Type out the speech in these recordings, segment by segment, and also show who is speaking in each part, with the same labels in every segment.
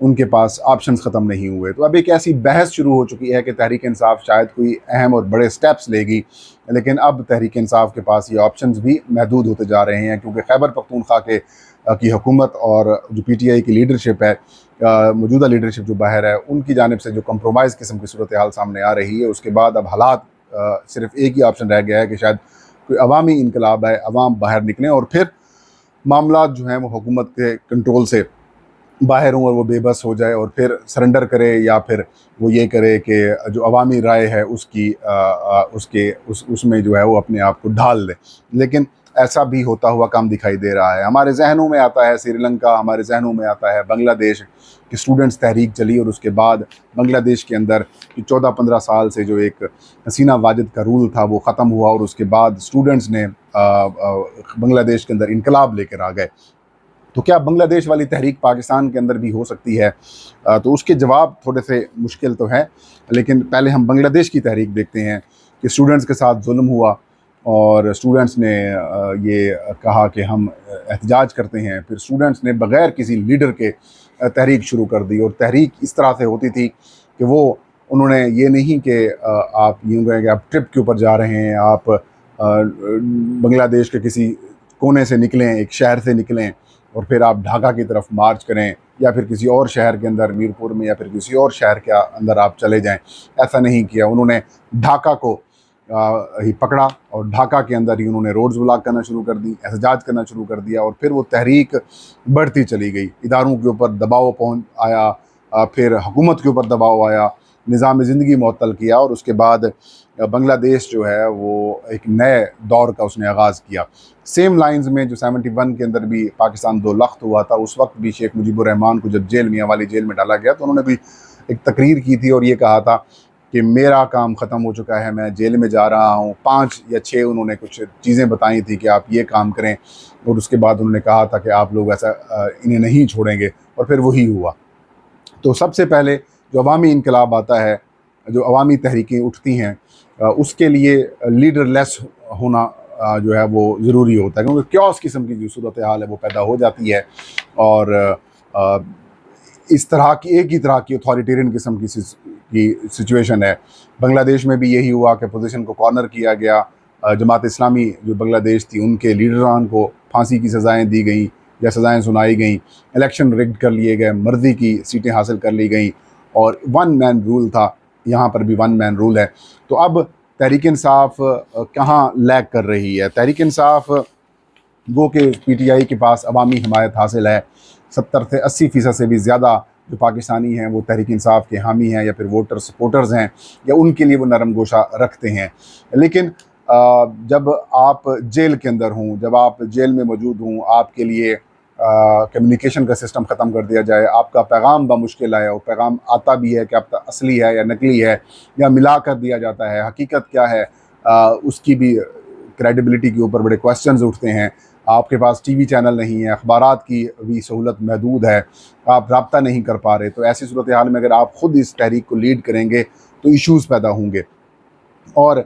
Speaker 1: ان کے پاس آپشنز ختم نہیں ہوئے. تو اب ایک ایسی بحث شروع ہو چکی ہے کہ تحریک انصاف شاید کوئی اہم اور بڑے سٹیپس لے گی, لیکن اب تحریک انصاف کے پاس یہ آپشنز بھی محدود ہوتے جا رہے ہیں, کیونکہ خیبر پختونخوا کی حکومت اور جو پی ٹی آئی کی لیڈرشپ ہے, موجودہ لیڈرشپ جو باہر ہے, ان کی جانب سے جو کمپرومائز قسم کی صورتحال سامنے آ رہی ہے, اس کے بعد اب حالات صرف ایک ہی آپشن رہ گیا ہے کہ شاید کوئی عوامی انقلاب ہے, عوام باہر نکلیں اور پھر معاملات جو ہیں وہ حکومت کے کنٹرول سے باہر ہوں اور وہ بے بس ہو جائے اور پھر سرنڈر کرے, یا پھر وہ یہ کرے کہ جو عوامی رائے ہے اس میں جو ہے وہ اپنے آپ کو ڈھال دے. لیکن ایسا بھی ہوتا ہوا کم دکھائی دے رہا ہے. ہمارے ذہنوں میں آتا ہے سری لنکا, ہمارے ذہنوں میں آتا ہے بنگلہ دیش کی اسٹوڈنٹس تحریک چلی, اور اس کے بعد بنگلہ دیش کے اندر 14-15 سال سے جو ایک حسینہ واجد کا رول تھا وہ ختم ہوا, اور اس کے بعد اسٹوڈنٹس نے بنگلہ دیش کے اندر انقلاب لے کر آ گئے. تو کیا بنگلہ دیش والی تحریک پاکستان کے اندر بھی ہو سکتی ہے؟ تو اس کے جواب تھوڑے سے مشکل تو ہے, لیکن پہلے ہم بنگلہ دیش کی تحریک دیکھتے ہیں کہ اسٹوڈنٹس کے ساتھ ظلم ہوا اور اسٹوڈنٹس نے یہ کہا کہ ہم احتجاج کرتے ہیں. پھر اسٹوڈنٹس نے بغیر کسی لیڈر کے تحریک شروع کر دی, اور تحریک اس طرح سے ہوتی تھی کہ انہوں نے یہ نہیں کہ آپ یوں کہیں کہ آپ ٹرپ کے اوپر جا رہے ہیں, آپ بنگلہ دیش کے کسی کونے سے نکلیں, ایک شہر سے نکلیں اور پھر آپ ڈھاکہ کی طرف مارچ کریں, یا پھر کسی اور شہر کے اندر میرپور میں یا پھر کسی اور شہر کے اندر آپ چلے جائیں. ایسا نہیں کیا. انہوں نے ڈھاکہ کو ہی پکڑا اور ڈھاکہ کے اندر ہی انہوں نے روڈز بلاک کرنا شروع کر دی, احتجاج کرنا شروع کر دیا, اور پھر وہ تحریک بڑھتی چلی گئی. اداروں کے اوپر دباؤ آیا, پھر حکومت کے اوپر دباؤ آیا, نظام زندگی معطل کیا, اور اس کے بعد بنگلہ دیش جو ہے وہ ایک نئے دور کا اس نے آغاز کیا. سیم لائنز میں جو 71 کے اندر بھی پاکستان دو لخت ہوا تھا, اس وقت بھی شیخ مجیب الرحمان کو جب میاں والی جیل میں ڈالا گیا تو انہوں نے بھی ایک تقریر کی تھی اور یہ کہا تھا کہ میرا کام ختم ہو چکا ہے, میں جیل میں جا رہا ہوں. 5 یا 6 انہوں نے کچھ چیزیں بتائی تھی کہ آپ یہ کام کریں, اور اس کے بعد انہوں نے کہا تھا کہ آپ لوگ ایسا انہیں نہیں چھوڑیں گے, اور پھر وہی ہوا. تو سب سے پہلے جو عوامی انقلاب آتا ہے, جو عوامی تحریکیں اٹھتی ہیں, اس کے لیے لیڈر لیس ہونا جو ہے وہ ضروری ہوتا ہے, کیونکہ کیوس قسم کی جو صورتحال ہے وہ پیدا ہو جاتی ہے, اور اس طرح کی ایک ہی طرح کی اتھارٹیرین قسم کی سچویشن ہے. بنگلہ دیش میں بھی یہی ہوا کہ پوزیشن کو کارنر کیا گیا. جماعت اسلامی جو بنگلہ دیش تھی ان کے لیڈران کو پھانسی کی سزائیں دی گئیں یا سزائیں سنائی گئیں, الیکشن ریگڈ کر لیے گئے, مرضی کی سیٹیں حاصل کر لی گئیں, اور 1 مین رول تھا. یہاں پر بھی 1 مین رول ہے. تو اب تحریک انصاف کہاں لیگ کر رہی ہے؟ تحریک انصاف گو کہ پی ٹی آئی کے پاس عوامی حمایت حاصل ہے, 70 سے 80% سے بھی زیادہ جو پاکستانی ہیں وہ تحریک انصاف کے حامی ہیں, یا پھر ووٹر سپورٹرز ہیں, یا ان کے لیے وہ نرم گوشہ رکھتے ہیں. لیکن جب آپ جیل کے اندر ہوں, جب آپ جیل میں موجود ہوں, آپ کے لیے کمیونیکیشن کا سسٹم ختم کر دیا جائے, آپ کا پیغام بمشکل ہے, اور پیغام آتا بھی ہے کہ اب اصلی ہے یا نقلی ہے, یا ملا کر دیا جاتا ہے, حقیقت کیا ہے, اس کی بھی کریڈیبلٹی کے اوپر بڑے کوسچنز اٹھتے ہیں. آپ کے پاس ٹی وی چینل نہیں ہے, اخبارات کی بھی سہولت محدود ہے, آپ رابطہ نہیں کر پا رہے. تو ایسی صورتحال میں اگر آپ خود اس تحریک کو لیڈ کریں گے تو ایشوز پیدا ہوں گے. اور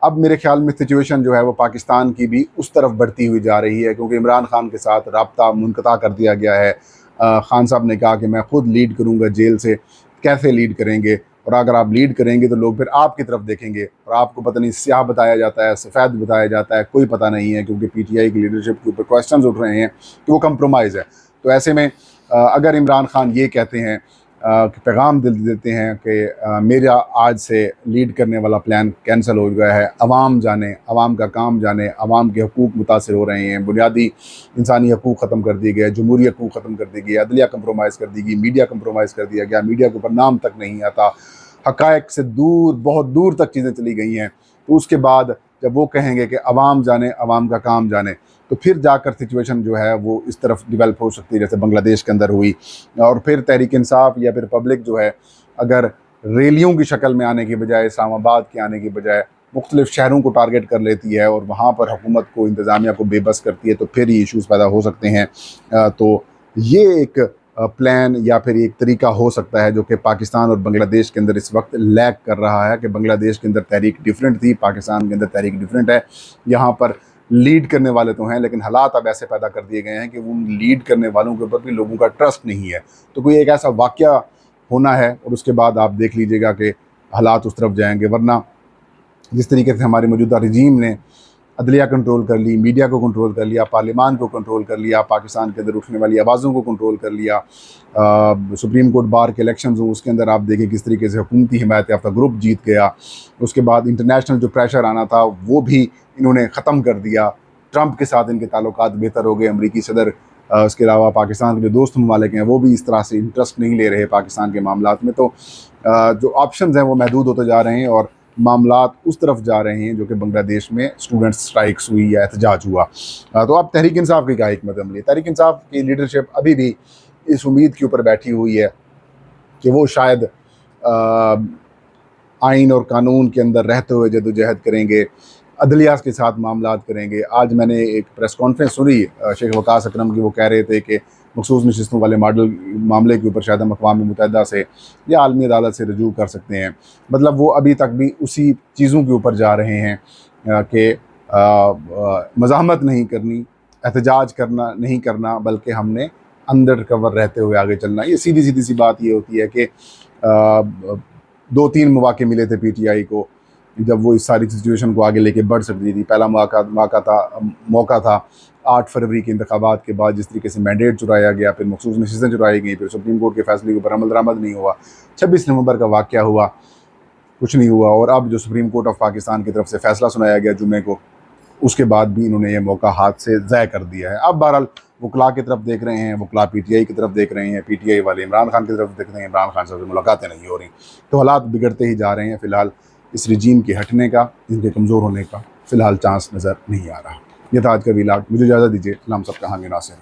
Speaker 1: اب میرے خیال میں سچویشن جو ہے وہ پاکستان کی بھی اس طرف بڑھتی ہوئی جا رہی ہے, کیونکہ عمران خان کے ساتھ رابطہ منقطع کر دیا گیا ہے. خان صاحب نے کہا کہ میں خود لیڈ کروں گا جیل سے. کیسے لیڈ کریں گے؟ اور اگر آپ لیڈ کریں گے تو لوگ پھر آپ کی طرف دیکھیں گے, اور آپ کو پتہ نہیں سیاہ بتایا جاتا ہے, سفید بتایا جاتا ہے, کوئی پتہ نہیں ہے, کیونکہ پی ٹی آئی کی لیڈرشپ کے اوپر کوسچنز اٹھ رہے ہیں کہ وہ کمپرومائز ہے. تو ایسے میں اگر عمران خان یہ کہتے ہیں کہ پیغام دیتے ہیں کہ میرا آج سے لیڈ کرنے والا پلان کینسل ہو گیا ہے, عوام جانے, عوام کا کام جانے, عوام کے حقوق متاثر ہو رہے ہیں, بنیادی انسانی حقوق ختم کر دیے گئے, جمہوری حقوق ختم کر دی گئی, عدلیہ کمپرومائز کر دی گئی, میڈیا کمپرومائز کر دیا گیا, میڈیا کے اوپر نام تک نہیں آتا, حقائق سے دور, بہت دور تک چیزیں چلی گئی ہیں. تو اس کے بعد جب وہ کہیں گے کہ عوام جانے, عوام کا کام جانے, تو پھر جا کر سچویشن جو ہے وہ اس طرف ڈیولپ ہو سکتی ہے جیسے بنگلہ دیش کے اندر ہوئی. اور پھر تحریک انصاف یا پھر پبلک جو ہے اگر ریلیوں کی شکل میں آنے کی بجائے, اسلام آباد کے آنے کی بجائے مختلف شہروں کو ٹارگٹ کر لیتی ہے اور وہاں پر حکومت کو, انتظامیہ کو بے بس کرتی ہے, تو پھر یہ ایشوز پیدا ہو سکتے ہیں. تو یہ ایک پلان یا پھر ایک طریقہ ہو سکتا ہے جو کہ پاکستان اور بنگلہ دیش کے اندر اس وقت لیگ کر رہا ہے, کہ بنگلہ دیش کے اندر تحریک ڈیفرنٹ تھی, پاکستان کے اندر تحریک ڈیفرنٹ ہے. یہاں پر لیڈ کرنے والے تو ہیں، لیکن حالات اب ایسے پیدا کر دیے گئے ہیں کہ ان لیڈ کرنے والوں کے اوپر بھی لوگوں کا ٹرسٹ نہیں ہے. تو کوئی ایک ایسا واقعہ ہونا ہے اور اس کے بعد آپ دیکھ لیجئے گا کہ حالات اس طرف جائیں گے. ورنہ جس طریقے سے ہمارے موجودہ رجیم نے عدلیہ کنٹرول کر لی، میڈیا کو کنٹرول کر لیا، پارلیمان کو کنٹرول کر لیا، پاکستان کے اندر اٹھنے والی آوازوں کو کنٹرول کر لیا، سپریم کورٹ بار کے الیکشنز ہوں، اس کے اندر آپ دیکھیں کس طریقے سے حکومتی حمایت یافتہ گروپ جیت گیا. اس کے بعد انٹرنیشنل جو پریشر آنا تھا وہ بھی انہوں نے ختم کر دیا. ٹرمپ کے ساتھ ان کے تعلقات بہتر ہو گئے. امریکی صدر، اس کے علاوہ پاکستان کے جو دوست ممالک ہیں وہ بھی اس طرح سے انٹرسٹ نہیں لے رہے پاکستان کے معاملات میں. تو جو آپشنز ہیں وہ محدود ہوتے جا رہے ہیں اور معاملات اس طرف جا رہے ہیں جو کہ بنگلہ دیش میں اسٹوڈنٹ سٹرائکس ہوئی یا احتجاج ہوا. تو اب تحریک انصاف کی کیا حکمت عملی ہے؟ تحریک انصاف کی لیڈرشپ ابھی بھی اس امید کے اوپر بیٹھی ہوئی ہے کہ وہ شاید آئین اور قانون کے اندر رہتے ہوئے جدوجہد کریں گے، عدلیہ کے ساتھ معاملات کریں گے. آج میں نے ایک پریس کانفرنس سنی شیخ وقاص اکرم کی، وہ کہہ رہے تھے کہ مخصوص نشستوں والے معاملے کے اوپر شاید ہم اقوام متحدہ سے یا عالمی عدالت سے رجوع کر سکتے ہیں. مطلب وہ ابھی تک بھی اسی چیزوں کے اوپر جا رہے ہیں کہ مزاحمت نہیں کرنی، احتجاج کرنا نہیں کرنا، بلکہ ہم نے انڈر کور رہتے ہوئے آگے چلنا. یہ سیدھی سی بات یہ ہوتی ہے کہ 2-3 مواقع ملے تھے پی ٹی آئی کو جب وہ اس ساری سچویشن کو آگے لے کے بڑھ سکتی تھی. پہلا موقع تھا 8 فروری کے انتخابات کے بعد جس طریقے سے مینڈیٹ چرایا گیا، پھر مخصوص نشستیں چرائی گئیں، پھر سپریم کورٹ کے فیصلے کے اوپر عمل درآمد نہیں ہوا. 26 نومبر کا واقعہ ہوا، کچھ نہیں ہوا. اور اب جو سپریم کورٹ آف پاکستان کی طرف سے فیصلہ سنایا گیا جمعے کو، اس کے بعد بھی انہوں نے یہ موقع ہاتھ سے ضائع کر دیا ہے. اب بہرحال وکلاء کی طرف دیکھ رہے ہیں، وکلاء پی ٹی آئی کی طرف دیکھ رہے ہیں، پی ٹی آئی والے عمران خان کی طرف دیکھ رہے ہیں، عمران خان سے ملاقاتیں نہیں ہو رہی. تو حالات بگڑتے ہی جا رہے ہیں. فی الحال اس رجیم کے ہٹنے کا، ان کے کمزور ہونے کا فی الحال چانس نظر نہیں آ رہا. یہ تھا آج کا ویلاگ. مجھے اجازت دیجیے. نام سب کا حامی ناصر.